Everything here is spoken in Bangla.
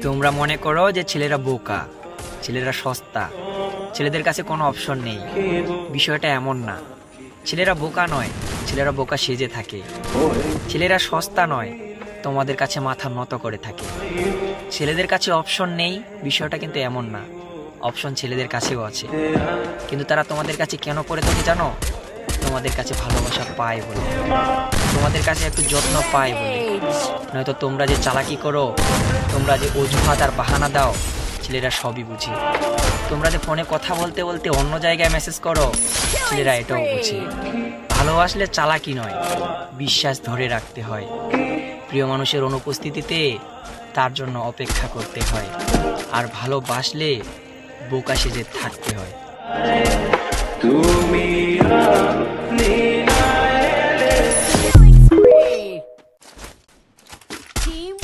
তোমরা মনে করো যে ছেলেরা বোকা, ছেলেরা সস্তা, ছেলেদের কাছে কোনো অপশন নেই। বিষয়টা এমন না। ছেলেরা বোকা নয়, ছেলেরা বোকা সেজে থাকে। ছেলেরা সস্তা নয়, তোমাদের কাছে মাথা নত করে থাকে। ছেলেদের কাছে অপশন নেই, বিষয়টা কিন্তু এমন না। অপশন ছেলেদের কাছেও আছে, কিন্তু তারা তোমাদের কাছে কেন পড়ে থাকে জানো? তোমাদের কাছে ভালোবাসা পায় বলে, তোমাদের কাছে একটু যত্ন পায় বলে। নয়তো তোমরা যে চালাকি করো, তোমরা যে অজুহাত আর বাহানা দাও, ছেলেরা সবই বুঝে। তোমরা যে ফোনে কথা বলতে বলতে অন্য জায়গায় মেসেজ করো, ছেলেরা এটাও বুঝে। ভালোবাসলে চালাকি নয়, বিশ্বাস ধরে রাখতে হয়। প্রিয় মানুষের অনুপস্থিতিতে তার জন্য অপেক্ষা করতে হয়। আর ভালোবাসলে বোকা সেজে থাকতে হয়। Team